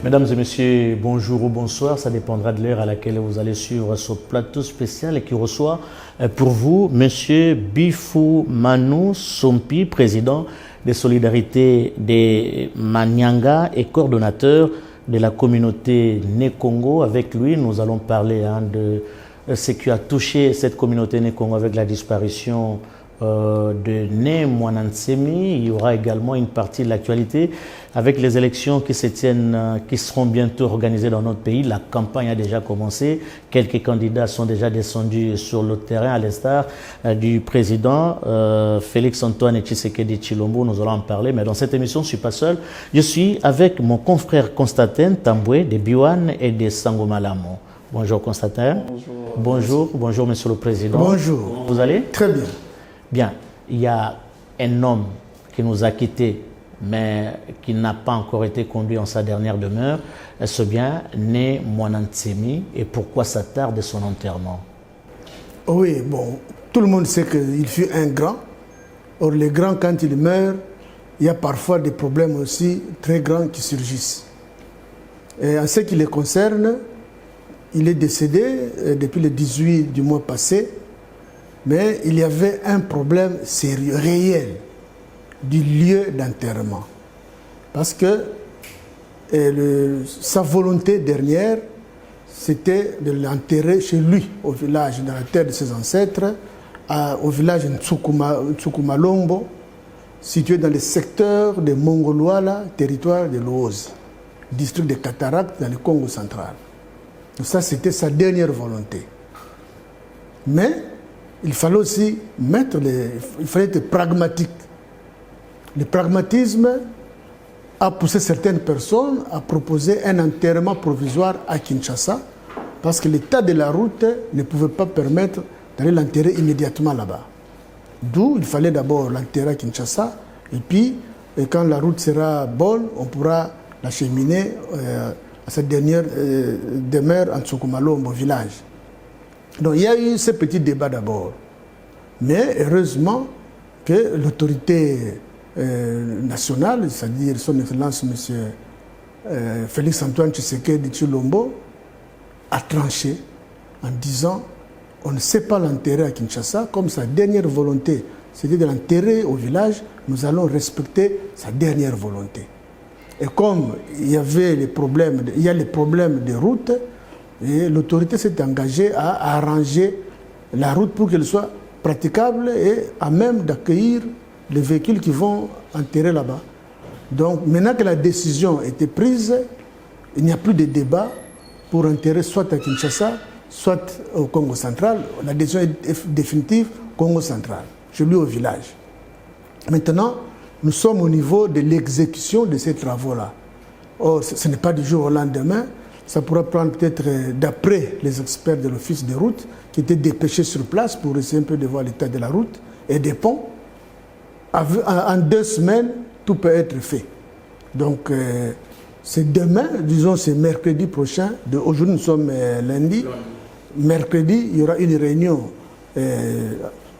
Mesdames et messieurs, bonjour ou bonsoir, ça dépendra de l'heure à laquelle vous allez suivre ce plateau spécial et qui reçoit pour vous Monsieur Bifou Manu Sompi, président des Solidarités des Manyanga et coordonnateur de la communauté Né Congo. Avec lui, nous allons parler de ce qui a touché cette communauté Né Congo avec la disparition de Né Mwanantsemi. Il y aura également une partie de l'actualité avec les élections qui se tiennent, qui seront bientôt organisées dans notre pays. La campagne a déjà commencé. Quelques candidats sont déjà descendus sur le terrain, à l'instar du président Félix Antoine Tshisekedi Tshilombo. Nous allons en parler, mais dans cette émission, je ne suis pas seul. Je suis avec mon confrère Constantin Tamboué de Biwan et de Sangomalamo. Bonjour Constantin. Bonjour. Bonjour Monsieur le Président. Bonjour. Vous allez? Très bien. Bien, il y a un homme qui nous a quittés, mais qui n'a pas encore été conduit en sa dernière demeure. C'est bien Né Mwanantsemi. Et pourquoi ça tarde son enterrement? Oui, bon, tout le monde sait qu'il fut un grand. Or, les grands, quand ils meurent, il y a parfois des problèmes aussi très grands qui surgissent. Et en ce qui les concerne, il est décédé depuis le 18 du mois passé. Mais il y avait un problème sérieux, réel, du lieu d'enterrement. Parce que sa volonté dernière, c'était de l'enterrer chez lui, au village, dans la terre de ses ancêtres, au village Ntsoukumalombo, situé dans le secteur de Mongolwala, territoire de l'Ozi, district de Cataracte, dans le Congo central. Donc ça, c'était sa dernière volonté. Mais il fallait aussi il fallait être pragmatique. Le pragmatisme a poussé certaines personnes à proposer un enterrement provisoire à Kinshasa parce que l'état de la route ne pouvait pas permettre d'aller l'enterrer immédiatement là-bas. D'où il fallait d'abord l'enterrer à Kinshasa et puis quand la route sera bonne, on pourra l'acheminer à sa dernière demeure en Tsoukumalombo, au village. Donc il y a eu ce petit débat d'abord. Mais heureusement que l'autorité nationale, c'est-à-dire son Excellence M. Félix Antoine Tshisekedi Tshilombo, a tranché en disant on ne sait pas l'enterrer à Kinshasa, comme sa dernière volonté, c'était de l'enterrer au village, nous allons respecter sa dernière volonté. Et comme il y a les problèmes de route, et l'autorité s'est engagée à arranger la route pour qu'elle soit praticable et à même d'accueillir les véhicules qui vont enterrer là-bas. Donc maintenant que la décision a été prise, il n'y a plus de débat pour enterrer soit à Kinshasa, soit au Congo central. La décision est définitive, Congo central, chez lui au village. Maintenant, nous sommes au niveau de l'exécution de ces travaux-là. Or, ce n'est pas du jour au lendemain. Ça pourra prendre peut-être, d'après les experts de l'office des routes, qui étaient dépêchés sur place pour essayer un peu de voir l'état de la route et des ponts. En 2 semaines, tout peut être fait. Donc, c'est demain, disons c'est mercredi prochain. Aujourd'hui, nous sommes lundi. Mercredi, il y aura une réunion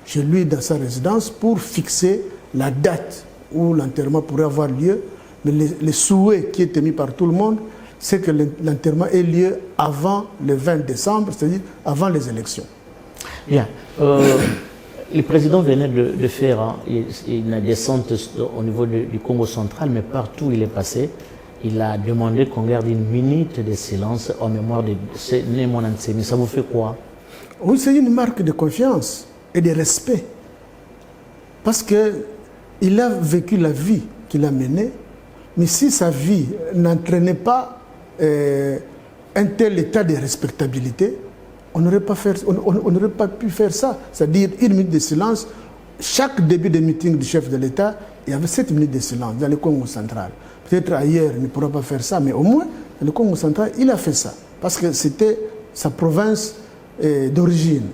chez lui dans sa résidence pour fixer la date où l'enterrement pourrait avoir lieu. Mais les souhaits qui étaient mis par tout le monde, c'est que l'enterrement ait lieu avant le 20 décembre, c'est-à-dire avant les élections. Bien. Le président venait de faire une descente au niveau du Congo central, mais partout où il est passé, il a demandé qu'on garde une minute de silence en mémoire de Né Mwanantsemi. Ça vous fait quoi? Oui, c'est une marque de confiance et de respect. Parce qu'il a vécu la vie qu'il a menée, mais si sa vie n'entraînait pas un tel état de respectabilité, on n'aurait pas pu faire ça. C'est-à-dire une minute de silence. Chaque début de meeting du chef de l'État, il y avait 7 minutes de silence dans le Congo central. Peut-être ailleurs, il ne pourra pas faire ça, mais au moins, dans le Congo central, il a fait ça. Parce que c'était sa province d'origine.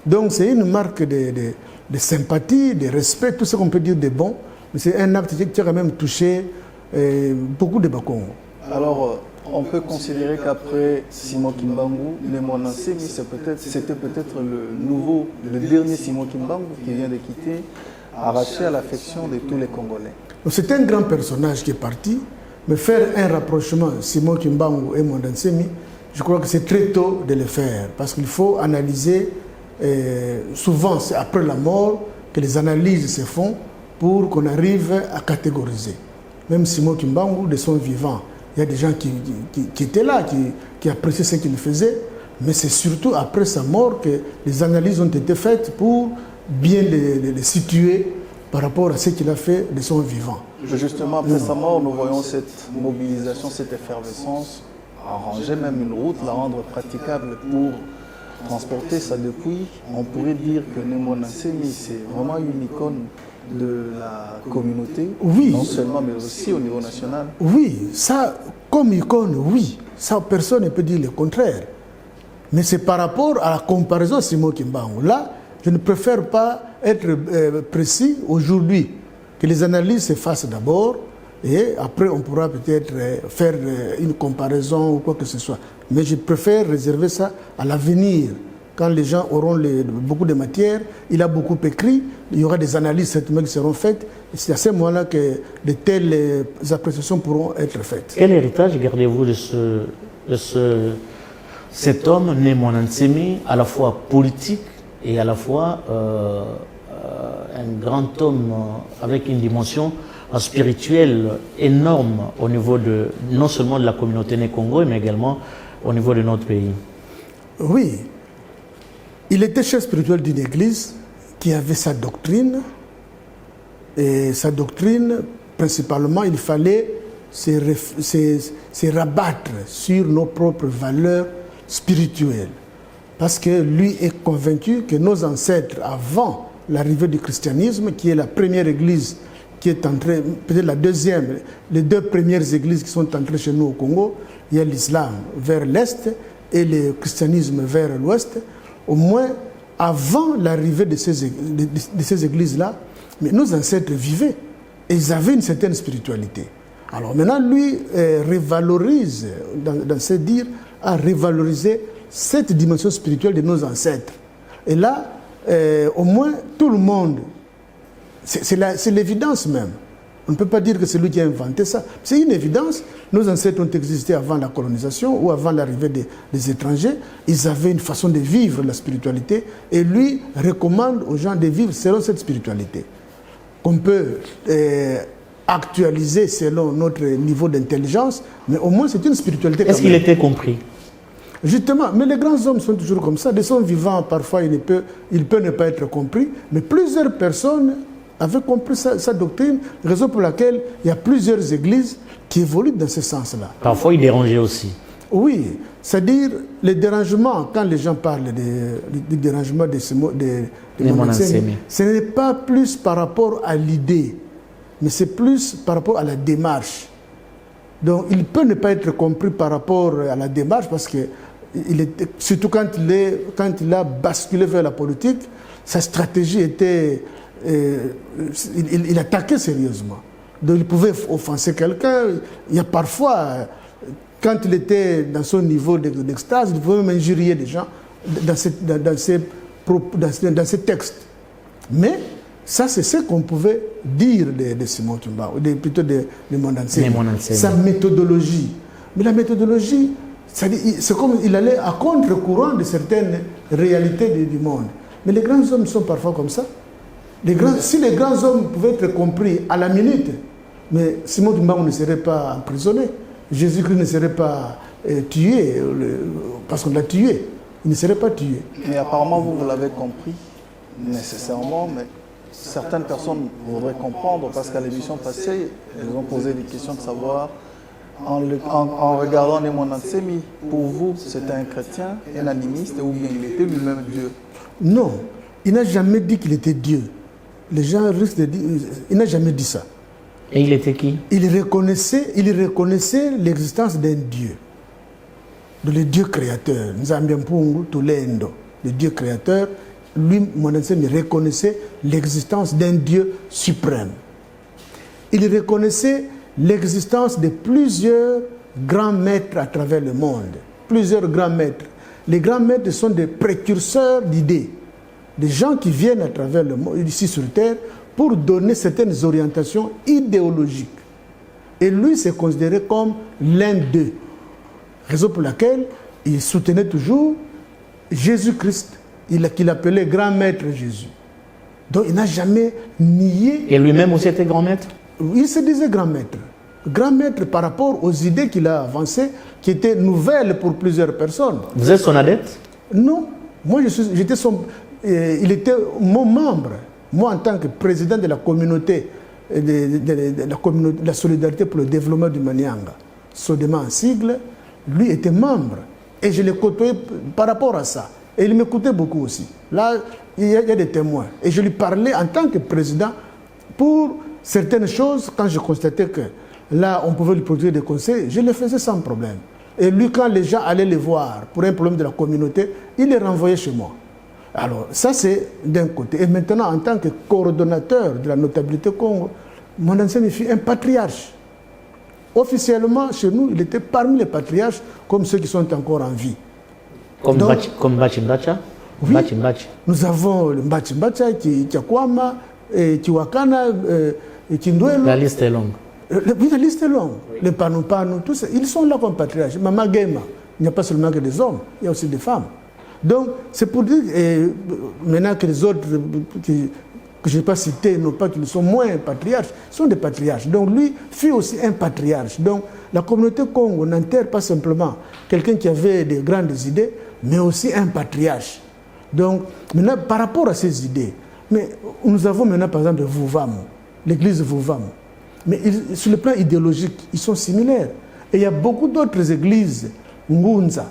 Donc c'est une marque de sympathie, de respect, tout ce qu'on peut dire de bon. Mais c'est un acte qui a quand même touché beaucoup de Bakongo. Alors, on peut considérer qu'après Simon Kimbangu, Né Mwanantsemi, c'était peut-être le dernier Simon Kimbangu qui vient de quitter, arraché à l'affection de tous les Congolais. C'est un grand personnage qui est parti, Mais faire un rapprochement, Simon Kimbangu et Mondansemi, je crois que c'est très tôt de le faire, parce qu'il faut analyser, souvent c'est après la mort que les analyses se font pour qu'on arrive à catégoriser. Même Simon Kimbangu, de son vivant, il y a des gens qui étaient là, qui appréciaient ce qu'il faisait, mais c'est surtout après sa mort que les analyses ont été faites pour bien les situer par rapport à ce qu'il a fait de son vivant. Justement, après sa mort, nous voyons cette mobilisation, cette effervescence, arranger même une route, la rendre praticable pour transporter sa dépouille. On pourrait dire que Némona Nsemi, c'est vraiment une icône de la communauté, oui, non seulement, mais aussi au niveau national. Oui, ça, comme icône, oui, ça, personne ne peut dire le contraire. Mais c'est par rapport à la comparaison à Simon Kimbangu. Là, je ne préfère pas être précis aujourd'hui, que les analyses se fassent d'abord, et après on pourra peut-être faire une comparaison ou quoi que ce soit. Mais je préfère réserver ça à l'avenir. Quand les gens auront beaucoup de matière, il a beaucoup écrit, il y aura des analyses certainement qui seront faites. Et c'est à ce moment-là que de telles appréciations pourront être faites. Quel héritage gardez-vous de cet homme, Némona Nsemi, à la fois politique et à la fois un grand homme avec une dimension spirituelle énorme au niveau non seulement de la communauté né-congo, mais également au niveau de notre pays? Oui, il était chef spirituel d'une église qui avait sa doctrine. Et sa doctrine, principalement, il fallait se rabattre sur nos propres valeurs spirituelles. Parce que lui est convaincu que nos ancêtres, avant l'arrivée du christianisme, qui est la première église qui est entrée, peut-être la deuxième, les deux premières églises qui sont entrées chez nous au Congo, il y a l'islam vers l'est et le christianisme vers l'ouest. Au moins, avant l'arrivée de ces églises-là, mais nos ancêtres vivaient et ils avaient une certaine spiritualité. Alors maintenant, lui révalorise, dans ses dires, a révalorisé cette dimension spirituelle de nos ancêtres. Et là, au moins, tout le monde, c'est l'évidence même. On ne peut pas dire que c'est lui qui a inventé ça. C'est une évidence. Nos ancêtres ont existé avant la colonisation ou avant l'arrivée des étrangers. Ils avaient une façon de vivre la spiritualité et lui recommande aux gens de vivre selon cette spiritualité. Qu'on peut actualiser selon notre niveau d'intelligence, mais au moins c'est une spiritualité. Est-ce qu'il était compris? Justement, mais les grands hommes sont toujours comme ça. De son vivant, parfois, il peut ne pas être compris, mais plusieurs personnes avaient compris sa doctrine, raison pour laquelle il y a plusieurs églises qui évoluent dans ce sens-là. Parfois, il dérangeait aussi. Oui, c'est-à-dire les dérangements, quand les gens parlent du dérangement de Némona Nsemi, ce n'est pas plus par rapport à l'idée, mais c'est plus par rapport à la démarche. Donc, il peut ne pas être compris par rapport à la démarche parce que, surtout quand il a basculé vers la politique, sa stratégie était... il attaquait sérieusement. Donc, il pouvait offenser quelqu'un. Il y a parfois, quand il était dans son niveau d'extase, il pouvait même injurier des gens dans ses textes. Mais ça, c'est ce qu'on pouvait dire de Simon Kimbangu, plutôt de Némona Nsemi. Sa méthodologie. Mais la méthodologie, c'est comme il allait à contre-courant de certaines réalités du monde. Mais les grands hommes sont parfois comme ça. Si les grands hommes pouvaient être compris à la minute, mais Simon Kimbangu ne serait pas emprisonné. Jésus-Christ ne serait pas tué, parce qu'on l'a tué. Il ne serait pas tué. Mais apparemment, vous l'avez compris, nécessairement, mais certaines personnes voudraient comprendre, parce qu'à l'émission passée, elles ont posé des questions de savoir, en regardant Némona Nsemi, pour vous, c'était un chrétien, un animiste, ou bien il était lui-même Dieu? Non, il n'a jamais dit qu'il était Dieu. Les gens risquent de dire... Il n'a jamais dit ça. Et il était qui? Il reconnaissait l'existence d'un Dieu. Le Dieu créateur. Nzambiampungu Tulendo. Le Dieu créateur. Lui, Némona Nsemi, reconnaissait l'existence d'un Dieu suprême. Il reconnaissait l'existence de plusieurs grands maîtres à travers le monde. Plusieurs grands maîtres. Les grands maîtres sont des précurseurs d'idées. Des gens qui viennent à travers le monde, ici sur Terre, pour donner certaines orientations idéologiques. Et lui s'est considéré comme l'un d'eux. Raison pour laquelle il soutenait toujours Jésus-Christ, qu'il appelait grand maître Jésus. Donc il n'a jamais nié. Et lui-même aussi était grand maître? Il se disait grand maître. Grand maître par rapport aux idées qu'il a avancées, qui étaient nouvelles pour plusieurs personnes. Vous êtes son adepte? Non. Moi, j'étais il était mon membre. Moi, en tant que président de la communauté, de la solidarité pour le développement du Manianga, Sodema en sigle, lui était membre. Et je l'ai côtoyé par rapport à ça. Et il m'écoutait beaucoup aussi. Là, il y a des témoins. Et je lui parlais en tant que président pour certaines choses, quand je constatais que là, on pouvait lui produire des conseils, je le faisais sans problème. Et lui, quand les gens allaient le voir pour un problème de la communauté, il les renvoyait chez moi. Alors, ça, c'est d'un côté. Et maintenant, en tant que coordonnateur de la notabilité Congo, mon ancien fut un patriarche. Officiellement, chez nous, il était parmi les patriarches, comme ceux qui sont encore en vie. Comme Mbachi Mbacha? Oui, Mbachi Mbachi. Nous avons le Mbachi Mbacha, Tiakwama, Tiwakana, Kindwelo. La liste est longue. Oui, la liste est longue. Oui. Les Pano, tous ils sont là comme patriarches. Mama Gema, il n'y a pas seulement que des hommes, il y a aussi des femmes. Donc, c'est pour dire, maintenant que les autres que je n'ai pas cités, non pas qu'ils sont moins patriarches, sont des patriarches. Donc, lui fut aussi un patriarche. Donc, la communauté Congo n'enterre pas simplement quelqu'un qui avait de grandes idées, mais aussi un patriarche. Donc, maintenant, par rapport à ces idées, mais nous avons maintenant, par exemple, Vouvamo, l'église Vouvamo. Mais sur le plan idéologique, ils sont similaires. Et il y a beaucoup d'autres églises, Ngunza.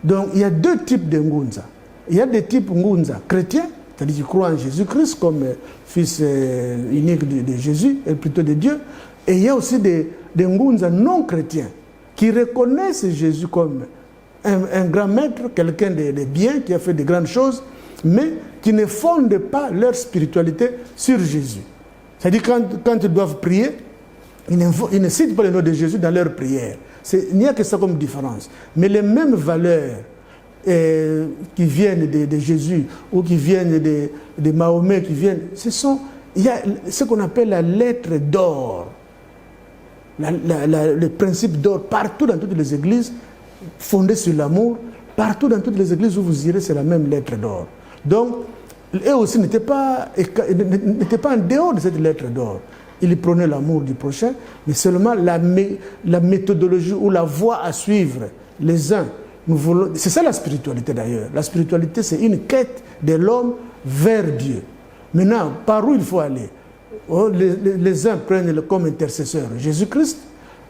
Donc, il y a deux types de Ngunza. Il y a des types Ngunza chrétiens, c'est-à-dire qui croient en Jésus-Christ comme fils unique de Jésus, et plutôt de Dieu. Et il y a aussi des Ngunza non chrétiens, qui reconnaissent Jésus comme un grand maître, quelqu'un de bien, qui a fait de grandes choses, mais qui ne fondent pas leur spiritualité sur Jésus. C'est-à-dire quand ils doivent prier, ils ne citent pas le nom de Jésus dans leur prière. Il n'y a que ça comme différence. Mais les mêmes valeurs qui viennent de Jésus ou qui viennent de Mahomet, il y a ce qu'on appelle la lettre d'or. Le principe d'or, partout dans toutes les églises, fondé sur l'amour, partout dans toutes les églises où vous irez, c'est la même lettre d'or. Donc, eux aussi n'étaient pas en dehors de cette lettre d'or. Ils prenaient l'amour du prochain, mais seulement la méthodologie ou la voie à suivre les uns. C'est ça la spiritualité d'ailleurs. La spiritualité, c'est une quête de l'homme vers Dieu. Maintenant, par où il faut aller? Les uns prennent comme intercesseur Jésus-Christ,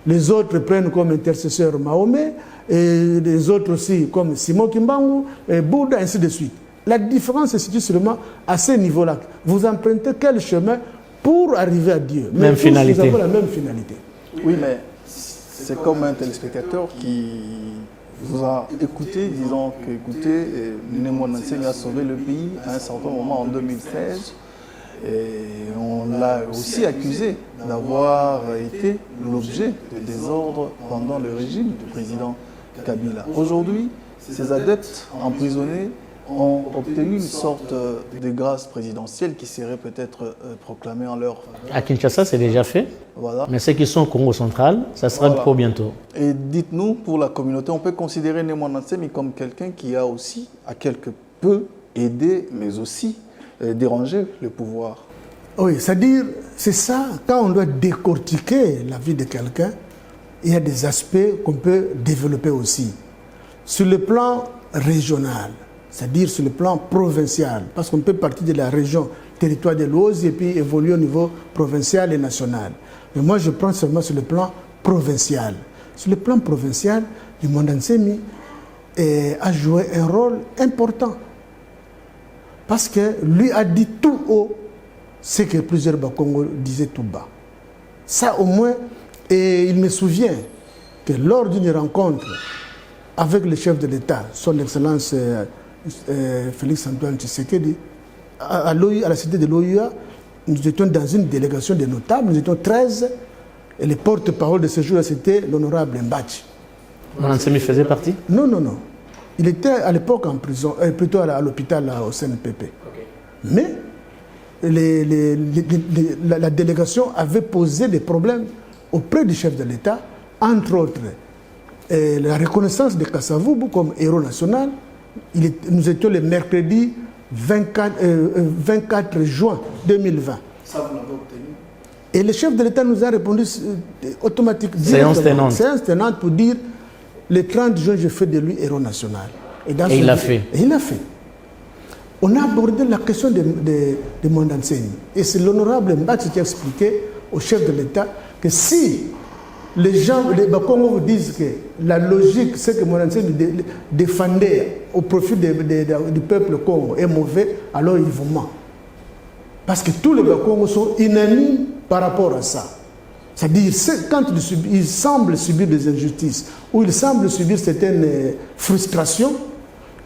les autres prennent comme intercesseur Mahomet, et les autres aussi comme Simon Kimbangu, et Bouddha, ainsi de suite. La différence se situe seulement à ce niveau-là. Vous empruntez quel chemin pour arriver à Dieu? Même tous, finalité. Nous avons la même finalité. Oui, mais c'est comme un téléspectateur qui vous a écouté, disant que, écoutez, Némo Nanseng a sauvé le pays à un certain moment en 2016. Et on l'a aussi accusé d'avoir été l'objet de désordre pendant le régime du président Kabila. Aujourd'hui, ces adeptes emprisonnés ont obtenu une sorte de grâce présidentielle qui serait peut-être proclamée en leur... À Kinshasa, c'est déjà fait. Voilà. Mais ceux qui sont au Congo central, ça sera pour bientôt. Et dites-nous, pour la communauté, on peut considérer Némo Nanseng comme quelqu'un qui a aussi, à quelque peu, aidé, mais aussi dérangé le pouvoir. Oui, c'est-à-dire, c'est ça, quand on doit décortiquer la vie de quelqu'un, il y a des aspects qu'on peut développer aussi. Sur le plan régional, c'est-à-dire sur le plan provincial, parce qu'on peut partir de la région, territoire de l'Oise, et puis évoluer au niveau provincial et national. Mais moi, je prends seulement sur le plan provincial. Sur le plan provincial, le Mondansemi a joué un rôle important. Parce que lui a dit tout haut ce que plusieurs Bakongo disaient tout bas. Ça au moins, et il me souvient que lors d'une rencontre avec le chef de l'État, son Excellence Félix Antoine Tshisekedi, à la cité de l'OUA, nous étions dans une délégation de notables, nous étions 13, et le porte-parole de ce jour-là, c'était l'honorable Mbachi. Mondansemi faisait partie? Non, non, non. Il était à l'époque en prison, plutôt à l'hôpital au CNPP. Okay. Mais la délégation avait posé des problèmes auprès du chef de l'État, entre autres, la reconnaissance de Kasavubu comme héros national. Nous étions le mercredi 24 juin 2020. Ça, vous l'avez obtenu. Et le chef de l'État nous a répondu automatiquement. Séance tenante pour dire le 30 juin, je fais de lui héros national. Et il l'a fait. Et il l'a fait. On a abordé la question de Mondanseni. Et c'est l'honorable Mbati qui a expliqué au chef de l'État que si les gens, les Bakongo vous disent que la logique, c'est que Mondanseni défendait au profit du peuple Congo est mauvais, alors ils vous mentent. Parce que tous les Bakongo sont unanimes par rapport à ça. C'est-à-dire, quand ils semblent subir des injustices ou ils semblent subir certaines frustrations,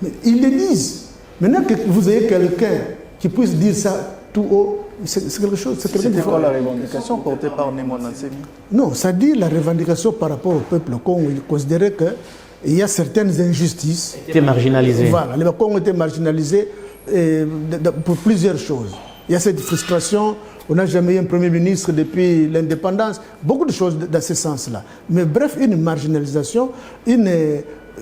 mais ils le disent. Maintenant que vous ayez quelqu'un qui puisse dire ça tout haut, c'est quelque chose. C'était quoi la revendication portée par Némo Nansemi? Non, ça dit la revendication par rapport au peuple Congo. Il considérait qu'il y a certaines injustices. Ils étaient marginalisés. Voilà, les Congos étaient marginalisés pour plusieurs choses. Il y a cette frustration. On n'a jamais eu un premier ministre depuis l'indépendance. Beaucoup de choses dans ce sens-là. Mais bref, une marginalisation, une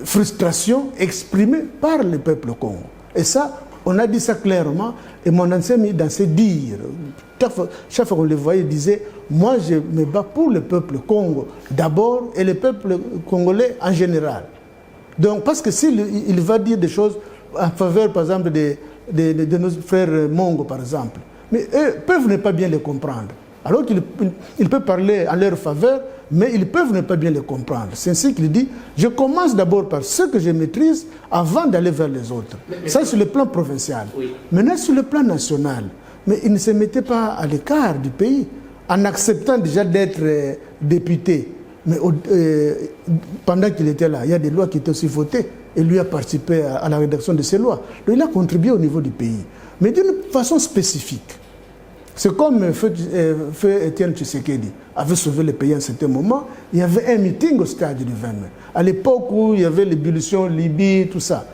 frustration exprimée par le peuple Congo. Et ça, on a dit ça clairement. Et mon ancien, dans ses dires, chaque fois qu'on le voyait, il disait « Moi, je me bats pour le peuple Congo d'abord et le peuple congolais en général. » Donc, parce que s'il va dire des choses en faveur, par exemple, de nos frères Mongo, par exemple, mais eux peuvent ne pas bien les comprendre. Alors qu'il peut parler en leur faveur, mais ils peuvent ne pas bien les comprendre. C'est ainsi qu'il dit, je commence d'abord par ce que je maîtrise avant d'aller vers les autres. Ça, sur le plan provincial. Oui. Maintenant, sur le plan national, mais il ne se mettait pas à l'écart du pays, en acceptant déjà d'être député. Mais pendant qu'il était là, il y a des lois qui étaient aussi votées, et lui a participé à la rédaction de ces lois. Donc, il a contribué au niveau du pays, mais d'une façon spécifique. C'est comme Feu Étienne Tshisekedi avait sauvé le pays à un certain moment. Il y avait un meeting au stade du 20 mai. À l'époque où il y avait l'ébullition Libye, tout ça.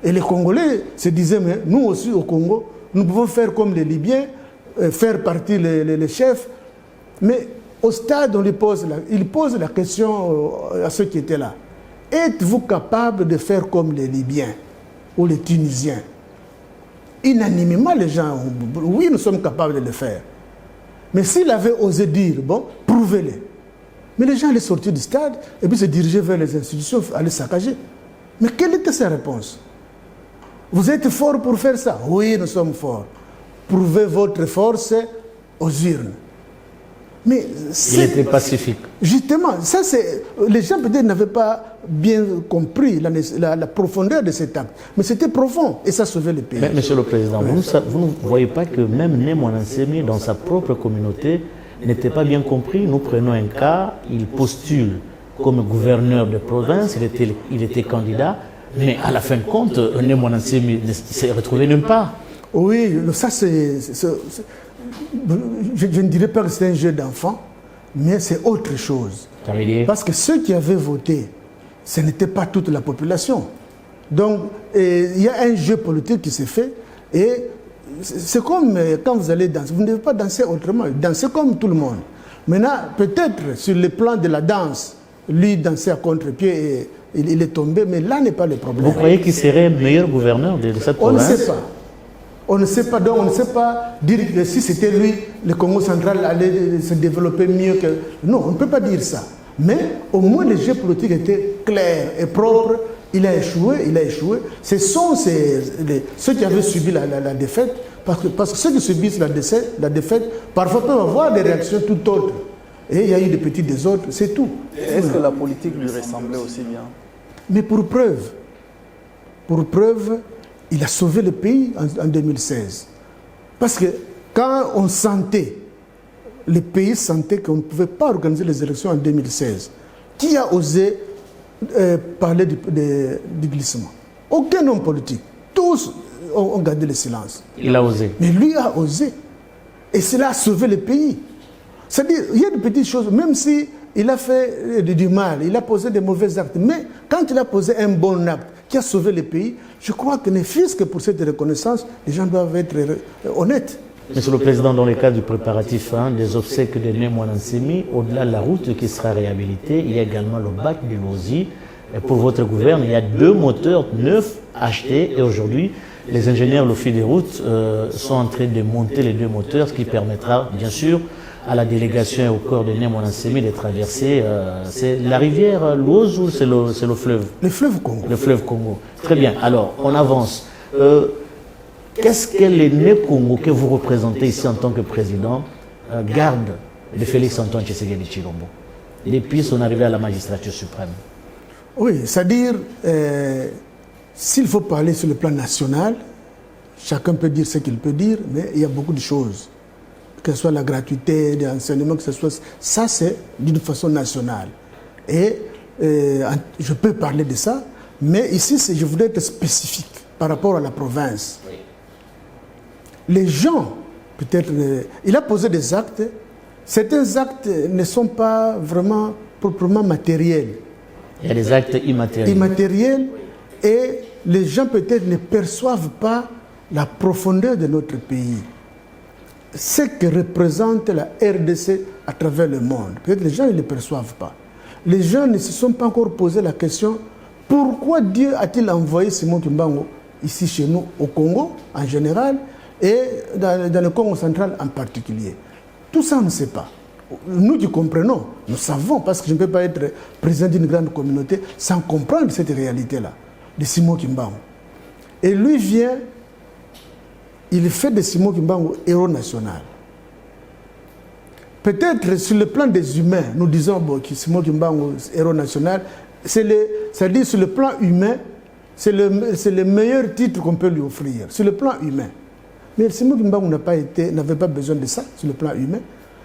Et les Congolais se disaient, mais nous aussi au Congo, nous pouvons faire comme les Libyens, faire partie les chefs. Mais au stade, il pose la question à ceux qui étaient là. Êtes-vous capable de faire comme les Libyens ou les Tunisiens? Unanimement, les gens, oui, nous sommes capables de le faire. Mais s'il avait osé dire, bon, prouvez-le. Mais les gens allaient sortir du stade et puis se diriger vers les institutions, aller saccager. Mais quelle était sa réponse? Vous êtes forts pour faire ça? Oui, nous sommes forts. Prouvez votre force aux urnes. Mais il était pacifique. Justement, ça c'est. Les gens peut-être n'avaient pas bien compris la profondeur de cet acte. Mais c'était profond et ça sauvait le pays. Mais, Monsieur le Président, vous ne voyez pas que même Némo Nansemi, dans sa propre communauté, n'était pas bien compris. Nous prenons un cas, il postule comme gouverneur de province, il était candidat, mais à la fin de compte, Némo Nansemi ne s'est retrouvé nulle part. Oui, ça c'est. Je ne dirais pas que c'est un jeu d'enfant, mais c'est autre chose. Parce que ceux qui avaient voté, ce n'était pas toute la population. Donc, il y a un jeu politique qui s'est fait, et c'est comme quand vous allez danser. Vous ne devez pas danser autrement, danser comme tout le monde. Maintenant, peut-être sur le plan de la danse, lui dansait à contre-pied et il est tombé, mais là n'est pas le problème. Vous croyez qu'il serait meilleur gouverneur de cette province? On ne sait pas. On ne sait pas, donc on ne sait pas dire que si c'était lui, le Congo central allait se développer mieux que... Non, on ne peut pas dire ça. Mais au moins le jeu politique était clair et propre. Il a échoué. Ce sont ceux qui avaient subi la défaite, parce que ceux qui subissent la défaite, parfois peuvent avoir des réactions tout autres. Et il y a eu des petits désordres, c'est tout. Est-ce que la politique lui ressemblait aussi bien? Mais pour preuve, il a sauvé le pays en 2016. Parce que quand on sentait, le pays sentait qu'on ne pouvait pas organiser les élections en 2016, qui a osé parler du glissement? Aucun homme politique. Tous ont gardé le silence. Il a osé. Mais lui a osé. Et cela a sauvé le pays. C'est-à-dire, il y a des petites choses, même si il a fait du mal, il a posé des mauvais actes, mais quand il a posé un bon acte qui a sauvé le pays, je crois que ne fût-ce que pour cette reconnaissance, les gens doivent être honnêtes. Monsieur le Président, dans le cadre du préparatif des obsèques de Né Mwanansemi, au-delà de la route qui sera réhabilitée, il y a également le bac du Lozi. Pour votre gouverne, il y a 2 moteurs neufs achetés et aujourd'hui, les ingénieurs au fil des routes sont en train de monter les 2 moteurs, ce qui permettra, bien sûr, à la délégation et au corps de Né Mwanansemi de traverser. C'est la rivière Lozi ou c'est le fleuve? Le fleuve Congo. Le fleuve Congo. Très bien. Alors, on avance. Qu'est-ce que le Né Congo que vous représentez ici en tant que président garde de Félix-Antoine Tshisekedi Tshilombo depuis son arrivée à la magistrature suprême? Oui, c'est-à-dire, s'il faut parler sur le plan national, chacun peut dire ce qu'il peut dire, mais il y a beaucoup de choses. Que ce soit la gratuité des enseignements, que ce soit... Ça, c'est d'une façon nationale. Et je peux parler de ça, mais ici, je voudrais être spécifique par rapport à la province. Oui. Les gens, peut-être... il a posé des actes. Certains actes ne sont pas vraiment proprement matériels. Il y a des actes immatériels. Immatériels, et les gens peut-être ne perçoivent pas la profondeur de notre pays. Ce que représente la RDC à travers le monde. Peut-être les gens ne le perçoivent pas. Les gens ne se sont pas encore posé la question pourquoi Dieu a-t-il envoyé Simon Kimbangu ici chez nous, au Congo en général, et dans le Congo central en particulier. Tout ça, on ne sait pas. Nous qui comprenons, nous savons, parce que je ne peux pas être président d'une grande communauté sans comprendre cette réalité-là, de Simon Kimbangu. Et lui vient, il fait de Simon Kimbangu héros national. Peut-être sur le plan des humains, nous disons que Simon Kimbangu héros national, c'est-à-dire sur le plan humain, c'est le meilleur titre qu'on peut lui offrir, sur le plan humain. Mais Simon Kimbangu n'avait pas besoin de ça, sur le plan humain.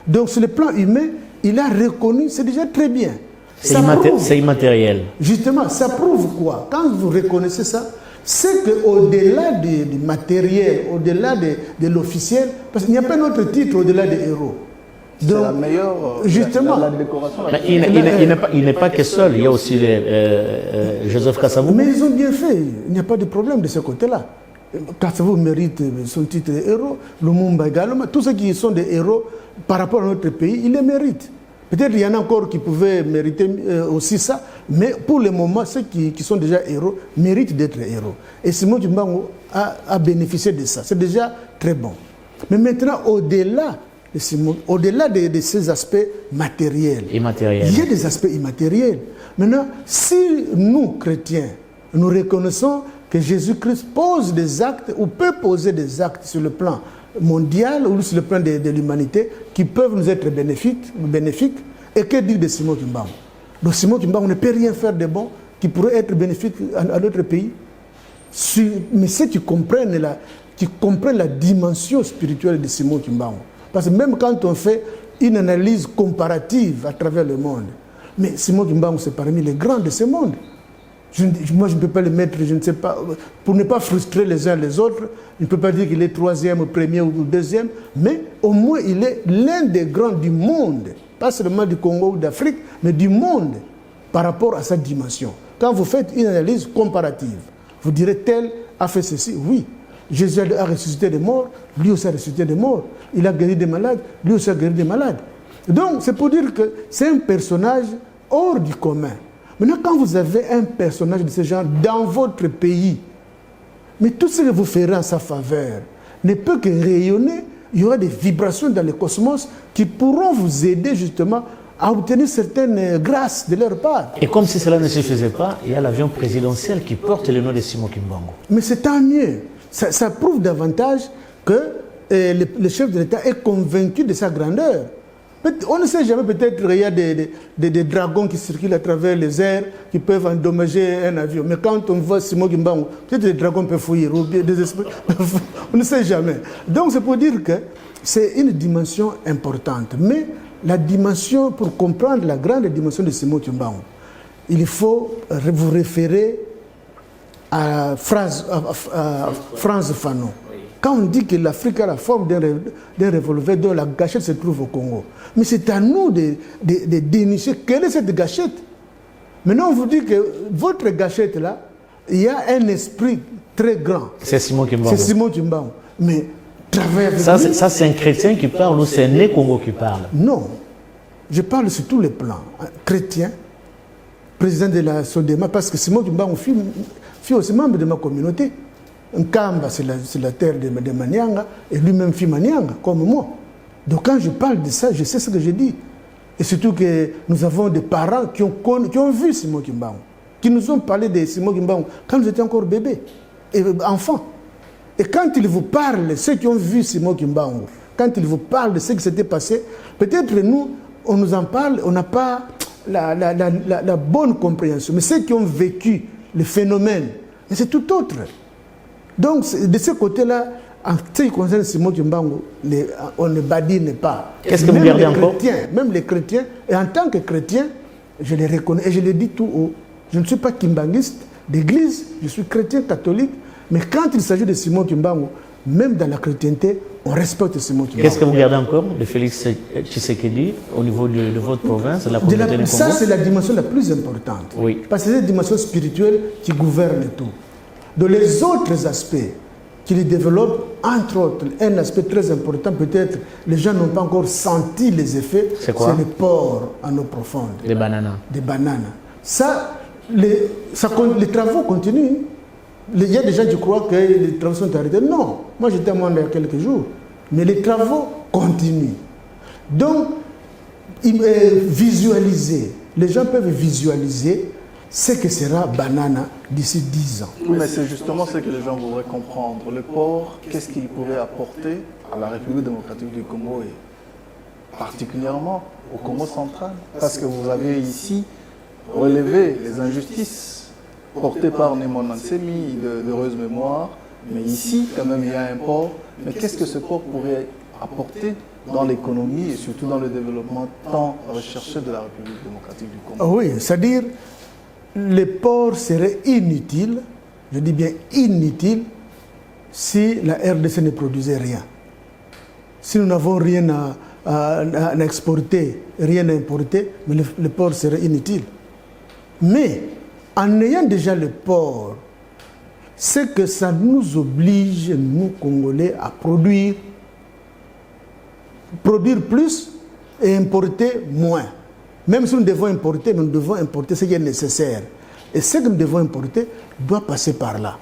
Donc sur le plan humain, il a reconnu, c'est déjà très bien. C'est immatériel. Justement, ça prouve quoi? Quand vous reconnaissez ça, c'est qu'au-delà du matériel, au-delà de l'officiel, parce qu'il n'y a pas d'autre titre au-delà des héros. C'est la meilleure justement, la décoration. Mais il n'est pas que seul, il y a aussi Joseph Kasavubu. Mais ils ont bien fait, il n'y a pas de problème de ce côté-là. Kasavubu mérite son titre de héros, Lumumba également, tous ceux qui sont des héros par rapport à notre pays, ils les méritent. Peut-être qu'il y en a encore qui pouvaient mériter aussi ça, mais pour le moment, ceux qui sont déjà héros méritent d'être héros. Et Simon Kimbangu a bénéficié de ça, c'est déjà très bon. Mais maintenant, au-delà de ces aspects matériels, il y a des aspects immatériels. Maintenant, si nous, chrétiens, nous reconnaissons que Jésus-Christ pose des actes ou peut poser des actes sur le plan mondial ou sur le plan de l'humanité qui peuvent nous être bénéfiques, et que dire de Simon Kimbangu? Donc Simon Kimbangu ne peut rien faire de bon qui pourrait être bénéfique à notre pays. Mais ceux qui comprennent la dimension spirituelle de Simon Kimbangu. Parce que même quand on fait une analyse comparative à travers le monde, mais Simon Kimbangu, c'est parmi les grands de ce monde. Moi, je ne peux pas le mettre, je ne sais pas, pour ne pas frustrer les uns les autres, je ne peux pas dire qu'il est 3e, premier ou 2e, mais au moins il est l'un des grands du monde, pas seulement du Congo ou d'Afrique, mais du monde par rapport à sa dimension. Quand vous faites une analyse comparative, vous direz tel a fait ceci, oui. Jésus a ressuscité des morts, lui aussi a ressuscité des morts. Il a guéri des malades, lui aussi a guéri des malades. Donc, c'est pour dire que c'est un personnage hors du commun. Maintenant, quand vous avez un personnage de ce genre dans votre pays, mais tout ce que vous ferez en sa faveur ne peut que rayonner. Il y aura des vibrations dans le cosmos qui pourront vous aider justement à obtenir certaines grâces de leur part. Et comme si cela ne suffisait pas, il y a l'avion présidentiel qui porte le nom de Simon Kimbangu. Mais c'est tant mieux. Ça prouve davantage que le chef de l'État est convaincu de sa grandeur. On ne sait jamais, peut-être qu'il y a des dragons qui circulent à travers les airs qui peuvent endommager un avion. Mais quand on voit Simon Kimbangu, peut-être les dragons peuvent fuir, ou des esprits, on ne sait jamais. Donc c'est pour dire que c'est une dimension importante. Mais la dimension, pour comprendre la grande dimension de Simon Kimbangu, il faut vous référer à Franz Fanon. Quand on dit que l'Afrique a la forme d'un revolver dont la gâchette se trouve au Congo, mais c'est à nous de dénicher quelle est cette gâchette. Maintenant, on vous dit que votre gâchette là, il y a un esprit très grand. C'est Simon Kimbangu. C'est Simon Kimbangu. Mais travaille avec lui. Ça c'est un chrétien qui parle ou c'est un né-Congo qui parle? Non. Je parle sur tous les plans. Un chrétien, président de la Sodema, parce que Simon Kimbangu fut aussi membre de ma communauté. Nkamba, c'est la terre de Manianga, et lui-même fit Manianga, comme moi. Donc quand je parle de ça, je sais ce que je dis. Et surtout que nous avons des parents qui ont vu Simon Kimbangu, qui nous ont parlé de Simon Kimbangu quand nous étions encore bébés, et enfants. Et quand ils vous parlent, ceux qui ont vu Simon Kimbangu, quand ils vous parlent de ce qui s'était passé, peut-être nous, on nous en parle, on n'a pas la bonne compréhension. Mais ceux qui ont vécu le phénomène, c'est tout autre. Donc, de ce côté-là, en ce qui concerne Simon Kimbangu, on ne badine pas. Qu'est-ce que vous gardez encore? Même les chrétiens, et en tant que chrétien, je les reconnais et je les dis tout haut. Je ne suis pas kimbanguiste d'église, je suis chrétien catholique, mais quand il s'agit de Simon Kimbangu, même dans la chrétienté, on respecte Simon Kimbangu. Qu'est-ce que vous gardez encore de Félix Tshisekedi au niveau de votre province, de la communauté du Congo? Ça, c'est la dimension la plus importante. Oui. Parce que c'est la dimension spirituelle qui gouverne tout. Dans les autres aspects qu'il développe, entre autres, un aspect très important, peut-être les gens n'ont pas encore senti les effets, c'est quoi? C'est le porc en eau profonde. Des bananes. Des bananes. Ça, les travaux continuent. Il y a des gens qui croient que les travaux sont arrêtés. Non, moi j'étais à moi il y a quelques jours. Mais les travaux continuent. Donc, visualiser. Les gens peuvent visualiser ce que sera Banana d'ici 10 ans. Oui, mais c'est justement ce que les gens voudraient comprendre. Le port, qu'est-ce qu'il pourrait apporter à la République démocratique du Congo et particulièrement au Congo central? Parce que vous avez ici relevé les injustices portées par Némon Nansemi, d'heureuse mémoire. Mais ici, quand même, il y a un port. Mais qu'est-ce que ce port pourrait apporter dans l'économie et surtout dans le développement tant recherché de la République démocratique du Congo? Oui, c'est-à-dire les ports seraient inutiles, je dis bien inutiles, si la RDC ne produisait rien. Si nous n'avons rien à exporter, rien à importer, mais les ports seraient inutiles. Mais en ayant déjà le port, c'est que ça nous oblige, nous Congolais, à produire plus et importer moins. Même si nous devons importer, nous devons importer ce qui est nécessaire. Et ce que nous devons importer doit passer par là.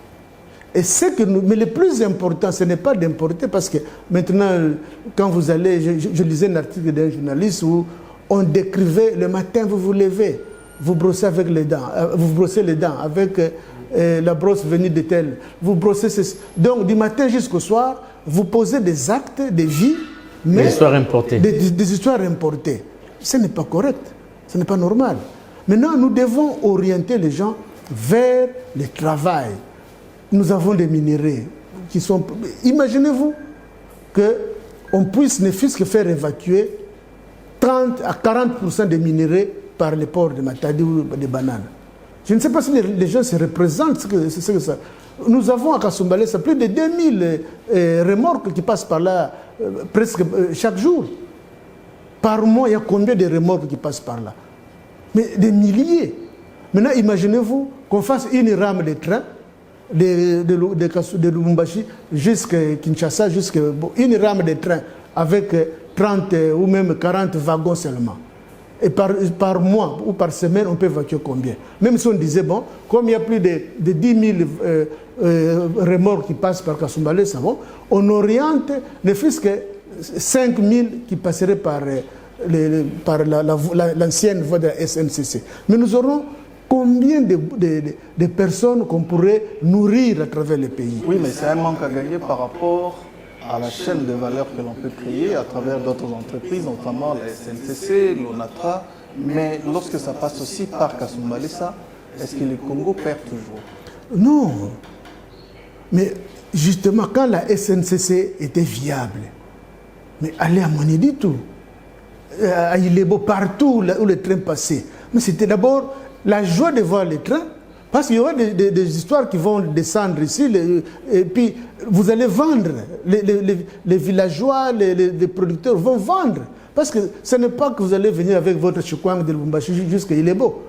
Et mais le plus important, ce n'est pas d'importer, parce que maintenant, quand vous allez, je lisais un article d'un journaliste où on décrivait le matin, vous vous levez, vous brossez avec les dents, vous brossez les dents avec la brosse venue de tel, vous brossez ceci. Donc du matin jusqu'au soir, vous posez des actes de vie, mais des histoires importées. Des histoires importées. Ce n'est pas correct, ce n'est pas normal. Maintenant, nous devons orienter les gens vers le travail. Nous avons des minéraux qui sont... Imaginez-vous qu'on puisse ne fût-ce que faire évacuer 30 à 40% des minéraux par les ports de Matadi ou de Bananes. Je ne sais pas si les gens se représentent ce que ça... Nous avons à Kasumbalesa plus de 2000 remorques qui passent par là presque chaque jour. Par mois, il y a combien de remorques qui passent par là? Mais des milliers. Maintenant, imaginez-vous qu'on fasse une rame de train de Lubumbashi jusqu'à Kinshasa, une rame de train avec 30 ou même 40 wagons seulement. Et par mois ou par semaine, on peut évacuer combien? Même si on disait, bon, comme il y a plus de 10 000 remorques qui passent par Kasumbalesa, bon, on oriente ne fût-ce que 5 000 qui passeraient par l'ancienne voie de la SNCC. Mais nous aurons combien de personnes qu'on pourrait nourrir à travers le pays? Oui, mais c'est un manque à gagner par rapport à la chaîne de valeur que l'on peut créer à travers d'autres entreprises, notamment la SNCC, l'ONATRA. Mais lorsque ça passe aussi par Kasumbalesa, est-ce que le Congo perd toujours? Non. Mais justement, quand la SNCC était viable, mais allez à Moneditu, à Ilebo, partout où les trains passaient. Mais c'était d'abord la joie de voir les trains, parce qu'il y aura des histoires qui vont descendre ici, et puis vous allez vendre, les villageois, les producteurs vont vendre. Parce que ce n'est pas que vous allez venir avec votre choukwang de Lubumbashi jusqu'à Ilebo.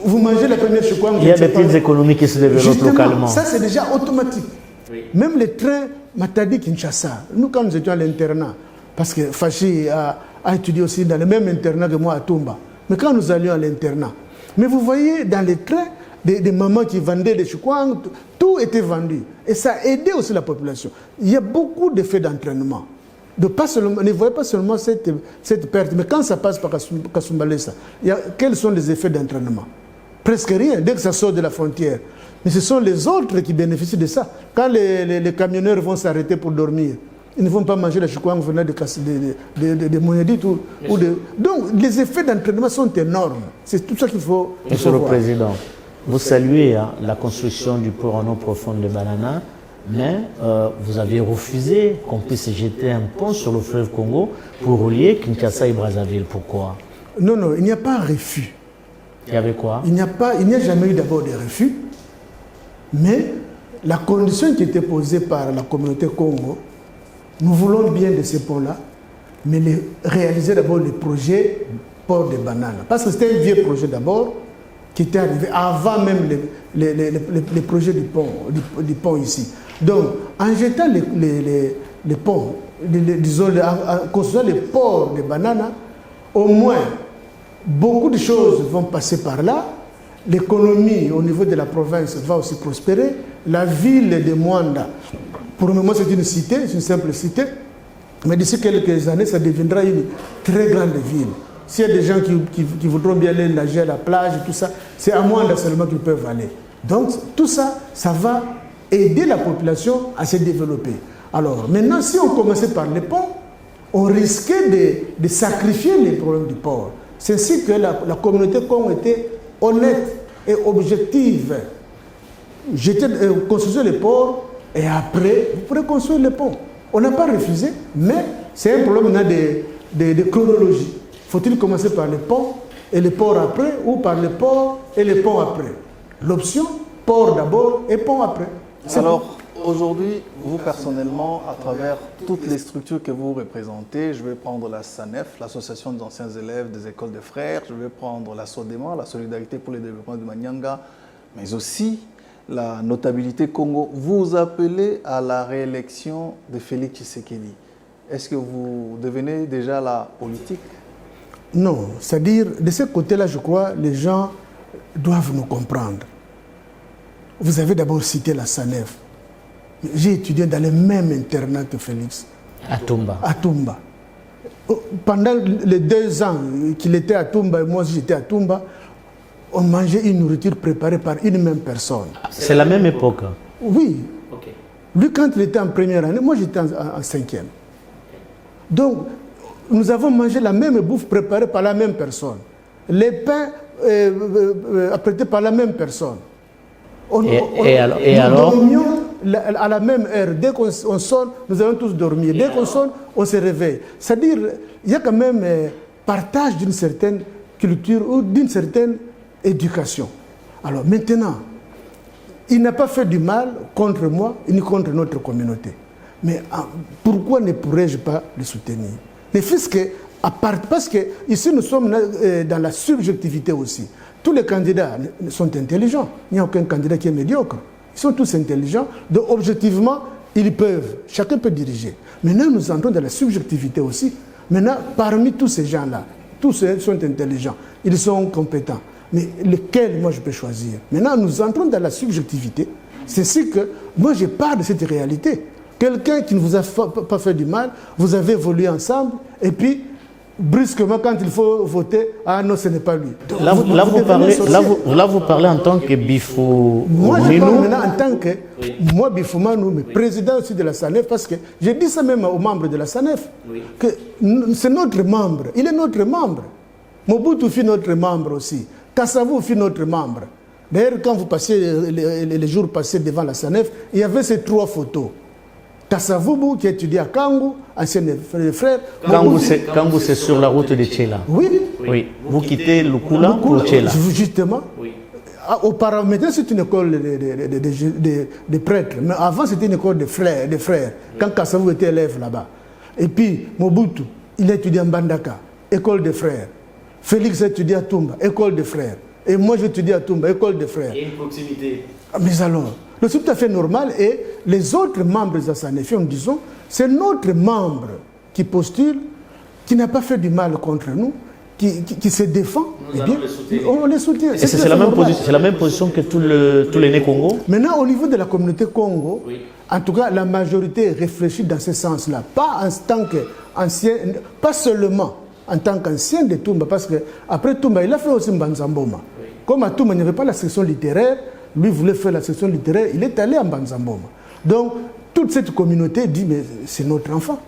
Vous mangez la première choukwang. Il y a des petites économies qui se développent localement. Ça, c'est déjà automatique. Oui. Même les trains Matadi-Kinshasa, nous quand nous étions à l'internat, parce que Fachi a étudié aussi dans le même internat que moi à Tumba, mais quand nous allions à l'internat, mais vous voyez dans les trains, des mamans qui vendaient des choukwang, tout était vendu. Et ça a aidé aussi la population. Il y a beaucoup d'effets d'entraînement. Ne voyez pas seulement cette perte, mais quand ça passe par Kasumbalesa, quels sont les effets d'entraînement? Presque rien, dès que ça sort de la frontière. Mais ce sont les autres qui bénéficient de ça. Quand les camionneurs vont s'arrêter pour dormir, ils ne vont pas manger la choukwang venant de Mounedit. Donc les effets d'entraînement sont énormes. C'est tout ça qu'il faut voir. Monsieur le Président, vous saluez la construction du port en eau profonde de Banana, mais vous avez refusé qu'on puisse jeter un pont sur le fleuve Congo pour relier Kinshasa et Brazzaville. Pourquoi? Non, il n'y a pas un refus. Il y avait quoi? Il n'y a jamais eu d'abord de refus, mais la condition qui était posée par la communauté Congo, nous voulons bien de ces ponts-là, mais réaliser d'abord le projet port de Banana. Parce que c'était un vieux projet d'abord, qui était arrivé avant même les projets du pont ici. Donc, en jetant les ponts, disons, en construisant les ports de Banana, au moins, beaucoup de choses vont passer par là. L'économie au niveau de la province va aussi prospérer. La ville de Mwanda, pour le moment, c'est une cité, c'est une simple cité. Mais d'ici quelques années, ça deviendra une très grande ville. S'il y a des gens qui voudront bien aller nager à la plage, tout ça, c'est à Mwanda seulement qu'ils peuvent aller. Donc, tout ça, ça va aider la population à se développer. Alors, maintenant, si on commençait par les ponts, on risquait de sacrifier les problèmes du port. C'est ainsi que la communauté Congo était honnête et objective. Construisez les ports et après, vous pourrez construire les ponts. On n'a pas refusé, mais c'est un problème de chronologie. Faut-il commencer par les ponts et les ports après, ou par les ports et les ponts après? L'option, port d'abord et pont après. Alors, aujourd'hui, vous personnellement, à travers toutes les structures que vous représentez, je vais prendre la SANEF, l'Association des anciens élèves des écoles de frères, je vais prendre la SODEMA, la Solidarité pour le développement du Manyanga, mais aussi la notabilité Congo. Vous appelez à la réélection de Félix Tshisekedi. Est-ce que vous devenez déjà la politique? Non, c'est-à-dire, de ce côté-là, je crois, les gens doivent nous comprendre. Vous avez d'abord cité la SANEF. J'ai étudié dans le même internat que Félix. À Tumba. À Tumba. Pendant les 2 ans qu'il était à Tumba et moi j'étais à Tumba, on mangeait une nourriture préparée par une même personne. C'est la même époque? Oui. Okay. Lui, quand il était en première année, moi j'étais en 5e. Donc, nous avons mangé la même bouffe préparée par la même personne. Les pains apprêtés par la même personne. Nous dormions à la même heure. Dès qu'on sonne, nous allons tous dormir. Dès qu'on sonne, on se réveille. C'est-à-dire, il y a quand même partage d'une certaine culture ou d'une certaine éducation. Alors maintenant, il n'a pas fait du mal contre moi ni contre notre communauté. Mais pourquoi ne pourrais-je pas le soutenir? Ne fût-ce que, parce que ici nous sommes dans la subjectivité aussi. Tous les candidats sont intelligents. Il n'y a aucun candidat qui est médiocre. Ils sont tous intelligents. Donc objectivement, ils peuvent. Chacun peut diriger. Maintenant, nous entrons dans la subjectivité aussi. Maintenant, parmi tous ces gens-là, tous sont intelligents. Ils sont compétents. Mais lequel, moi, je peux choisir? Maintenant, nous entrons dans la subjectivité. C'est ainsi que, moi, je parle de cette réalité. Quelqu'un qui ne vous a pas fait du mal, vous avez évolué ensemble, et puis, brusquement, quand il faut voter, ah non, ce n'est pas lui. Donc, là, vous parlez en tant que Bifou. Moi, je parle maintenant en tant que, moi, Bifou Manou, mais président aussi de la SANEF, parce que j'ai dit ça même aux membres de la SANEF, que c'est notre membre, il est notre membre. Mobutu fut notre membre aussi. Kassavou fut notre membre. D'ailleurs, quand vous passiez les jours passés devant la SANEF, il y avait ces 3 photos. Kassavoubou qui étudie à Kangu, ancien frère. Kangu, c'est sur la route de Tchela. Oui. Oui. Vous quittez Lukula pour Tchela. Justement. Oui. Auparavant, maintenant c'est une école de prêtres. Mais avant, c'était une école de frères. Quand Kassavou était élève là-bas. Et puis, Mobutu, il étudie en Bandaka, école de frères. Félix étudie à Tumba, école de frères. Et moi, j'étudie à Tumba, école de frères. Il y a une proximité. Mais alors, c'est tout à fait normal et les autres membres de Sanefi, en disant, c'est notre membre qui postule, qui n'a pas fait du mal contre nous, qui se défend, eh bien, on les soutient. Et c'est la même position que tous les nés Congo. Maintenant, au niveau de la communauté Congo, en tout cas, la majorité réfléchit dans ce sens-là. Pas en tant qu'ancien, pas seulement en tant qu'ancien de Toumba, parce qu'après Toumba, il a fait aussi Mbanzamboma. Comme à Toumba, il n'y avait pas la section littéraire, lui voulait faire la section littéraire, il est allé à Mbanzamboma. Donc, toute cette communauté dit, mais c'est notre enfant.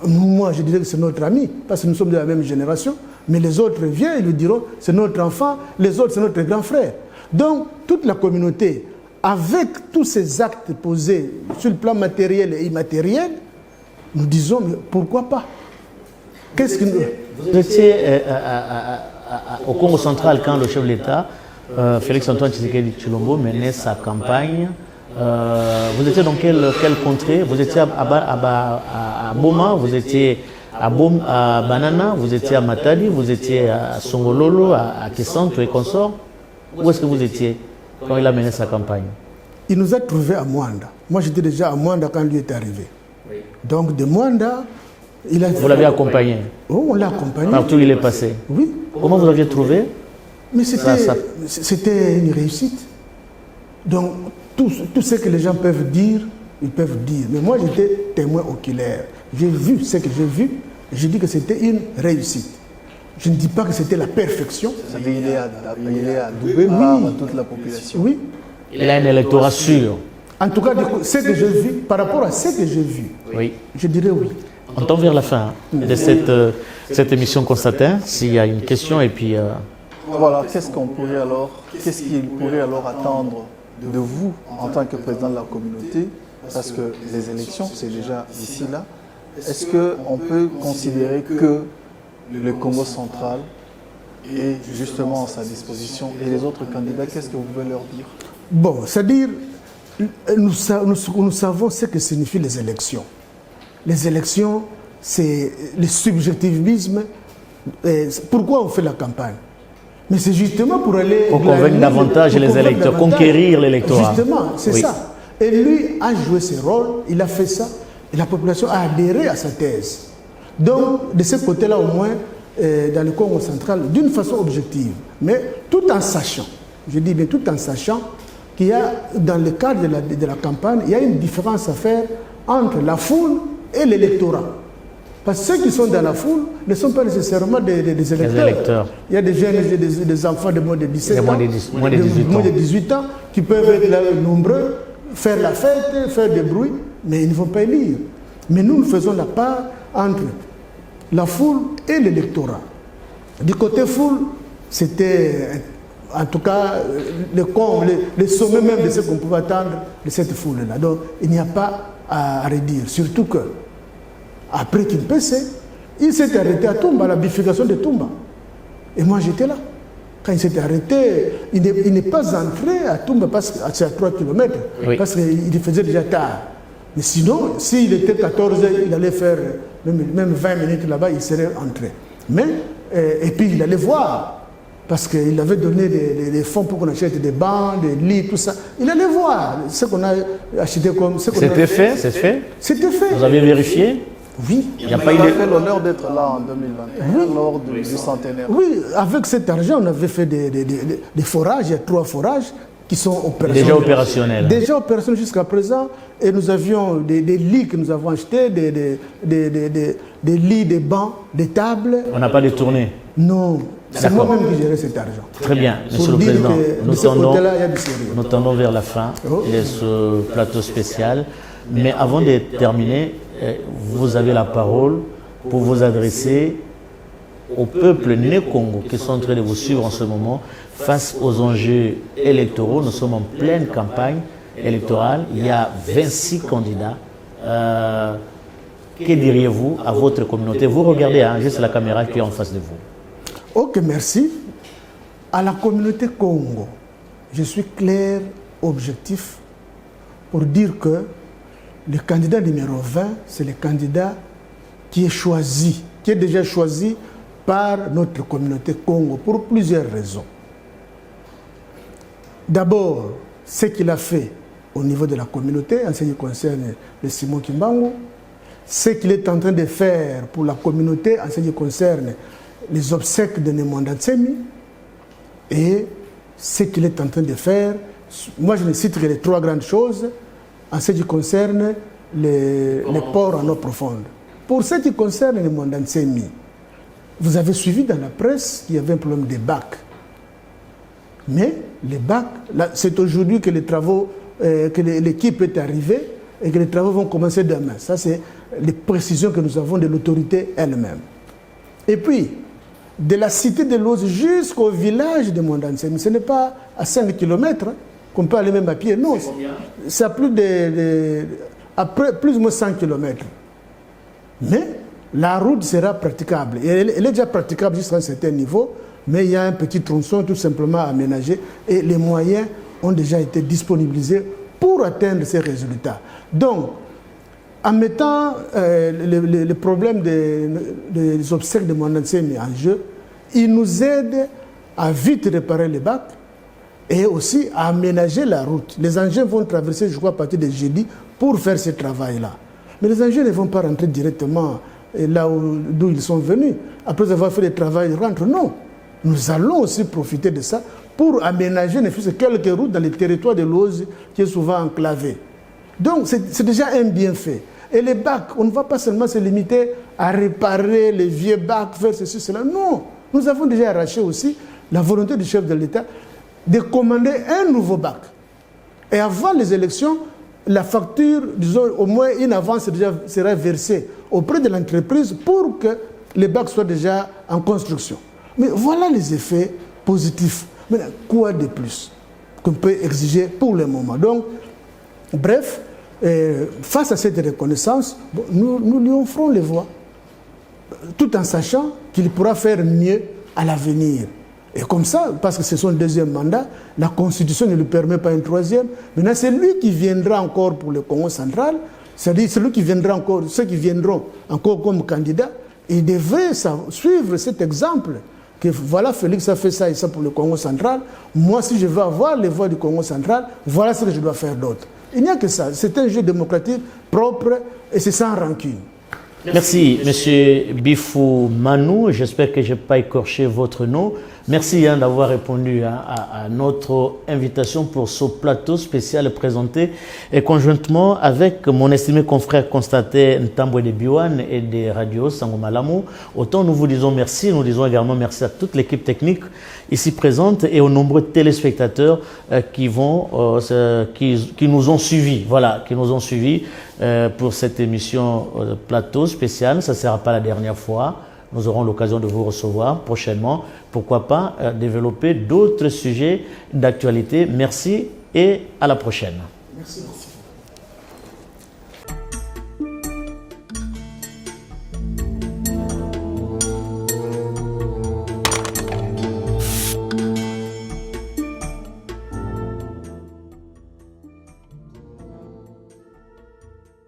Moi, je dirais que c'est notre ami, parce que nous sommes de la même génération, mais les autres viennent et lui diront, c'est notre enfant, les autres, c'est notre grand frère. Donc, toute la communauté, avec tous ces actes posés sur le plan matériel et immatériel, nous disons, mais pourquoi pas? Qu'est-ce que nous... Vous étiez au Congo central quand le chef de l'État, Félix-Antoine Tshisekedi Tshilombo, menait sa campagne. Vous étiez dans quelle contrée? Vous étiez à Boma, vous étiez à Banana, vous étiez à Matadi, vous étiez à Songololo, à Kisantu et consorts. Où est-ce que vous étiez quand il a mené sa campagne? Il nous a trouvés à Mwanda. Moi, j'étais déjà à Mwanda quand lui est arrivé. Oui. Donc, de Mwanda, il a... Vous l'avez accompagné? Oh, on l'a accompagné. Partout où il est passé? Oui. Comment vous l'aviez trouvé? Mais c'était une réussite. Donc, tout ce que les gens peuvent dire, ils peuvent dire. Mais moi, j'étais témoin oculaire. J'ai vu ce que j'ai vu. J'ai dit que c'était une réussite. Je ne dis pas que c'était la perfection. Il est adoubé par toute la population. Oui. Il a un électorat sûr. En tout cas, ce que j'ai vu, par rapport à ce que j'ai vu, oui. Je dirais oui. On tend vers la fin de cette émission Constantin. S'il y a une question et puis... Voilà, qu'est-ce qu'il pourrait alors attendre de vous en tant que président de la communauté, parce que les élections, c'est déjà ici, là. Est-ce qu'on peut considérer que le Congo central est justement à sa disposition et les autres candidats, qu'est-ce que vous pouvez leur dire? Bon, c'est-à-dire, nous savons ce que signifient les élections. Les élections, c'est le subjectivisme. Pourquoi on fait la campagne? Mais c'est justement pour aller... Pour convaincre davantage les électeurs, conquérir l'électorat. Justement, c'est ça. Et lui a joué ce rôle, il a fait ça, et la population a adhéré à sa thèse. Donc, de ce côté-là, au moins, dans le Congo central, d'une façon objective, mais tout en sachant, je dis bien tout en sachant, qu'il y a, dans le cadre de la campagne, il y a une différence à faire entre la foule et l'électorat. Parce que ceux qui sont dans la foule ne sont pas nécessairement des électeurs. Il y a des jeunes, des enfants de moins de 17 ans, moins de 18 ans, qui peuvent être là, nombreux, faire la fête, faire des bruits, mais ils ne vont pas élire. Mais nous faisons la part entre la foule et l'électorat. Du côté foule, c'était en tout cas le sommet même de ce qu'on pouvait attendre de cette foule-là. Donc il n'y a pas à redire, surtout que après Kimpese, il s'est arrêté à Toumba, à la bifurcation de Toumba. Et moi, j'étais là. Quand il s'est arrêté, il n'est pas entré à Toumba parce que c'est à 3 km, parce qu'il faisait déjà tard. Mais sinon, s'il était 14 heures, il allait faire même 20 minutes là-bas, il serait entré. Mais, et puis il allait voir, parce qu'il avait donné des fonds pour qu'on achète des bancs, des lits, tout ça. Il allait voir ce qu'on a acheté comme... C'était fait, c'est fait? C'était fait. Vous avez vérifié? Oui. Il a fait l'honneur d'être là en 2021, lors du centenaire. Oui, avec cet argent, on avait fait des forages, il y a 3 forages qui sont opérationnels. Déjà opérationnels. Déjà opérationnels jusqu'à présent. Et nous avions des lits que nous avons achetés, des lits, des bancs, des tables. On n'a pas détourné? Non. C'est moi-même qui gérais cet argent. Très bien, Monsieur le Président. Nous tendons vers la fin de ce plateau spécial. Mais avant de terminer, vous avez la parole pour vous adresser au peuple né-Congo qui sont en train de vous suivre en ce moment face aux enjeux électoraux. Nous sommes en pleine campagne électorale. Il y a 26 candidats. Que diriez-vous à votre communauté? Vous regardez juste la caméra qui est en face de vous. Ok, merci. À la communauté Congo, je suis clair, objectif, pour dire que le candidat numéro 20, c'est le candidat qui est choisi, qui est déjà choisi par notre communauté Congo pour plusieurs raisons. D'abord, ce qu'il a fait au niveau de la communauté, en ce qui concerne le Simon Kimbangu, ce qu'il est en train de faire pour la communauté en ce qui concerne les obsèques de Nemwanda Ntsemi, et ce qu'il est en train de faire, moi je ne cite que les 3 grandes choses en ce qui concerne les ports en eau profonde. Pour ce qui concerne Nemwanda Ntsemi, vous avez suivi dans la presse qu'il y avait un problème des bacs. Mais les bacs, c'est aujourd'hui que les travaux, que l'équipe est arrivée et que les travaux vont commencer demain. Ça, c'est les précisions que nous avons de l'autorité elle-même. Et puis, de la cité de Lose jusqu'au village de Nemwanda Ntsemi, ce n'est pas à 5 km qu'on peut aller même à pied. Non, c'est à plus ou moins 100 km. Mais la route sera praticable. Et elle est déjà praticable jusqu'à un certain niveau, mais il y a un petit tronçon tout simplement aménagé et les moyens ont déjà été disponibilisés pour atteindre ces résultats. Donc, en mettant le problème des obsèques de Nemwanda Ntsemi en jeu, il nous aide à vite réparer les bacs et aussi à aménager la route. Les engins vont traverser, je crois, à partir de jeudi pour faire ce travail-là. Mais les engins ne vont pas rentrer directement là d'où ils sont venus. Après avoir fait le travail, ils rentrent. Non. Nous allons aussi profiter de ça pour aménager ne fût-ce que quelques routes dans les territoires de Lose qui est souvent enclavé. Donc, c'est déjà un bienfait. Et les bacs, on ne va pas seulement se limiter à réparer les vieux bacs, faire ceci, cela. Non. Nous avons déjà arraché aussi la volonté du chef de l'État de commander un nouveau bac. Et avant les élections, la facture, disons, au moins une avance déjà sera versée auprès de l'entreprise pour que les bacs soient déjà en construction. Mais voilà les effets positifs. Mais quoi de plus qu'on peut exiger pour le moment? Donc, bref, face à cette reconnaissance, nous lui offrons les voies, tout en sachant qu'il pourra faire mieux à l'avenir. Et comme ça, parce que c'est son deuxième mandat, la Constitution ne lui permet pas un troisième. Maintenant, c'est lui qui viendra encore pour le Congo central, c'est-à-dire celui qui viendra encore, ceux qui viendront encore comme candidats, ils devraient suivre cet exemple. Que voilà, Félix a fait ça et ça pour le Congo central. Moi, si je veux avoir les voix du Congo central, voilà ce que je dois faire d'autre. Il n'y a que ça. C'est un jeu démocratique propre et c'est sans rancune. Merci, M. Bifou Manou. J'espère que je n'ai pas écorché votre nom. Merci d'avoir répondu à notre invitation pour ce plateau spécial présenté et conjointement avec mon estimé confrère Constantin Ntambwe de Biwan et des radios Sangomalamu. Autant nous vous disons merci, nous disons également merci à toute l'équipe technique ici présente et aux nombreux téléspectateurs qui nous ont suivis. Voilà, qui nous ont suivis pour cette émission plateau spécial. Ça ne sera pas la dernière fois. Nous aurons l'occasion de vous recevoir prochainement. Pourquoi pas développer d'autres sujets d'actualité. Merci et à la prochaine. Merci.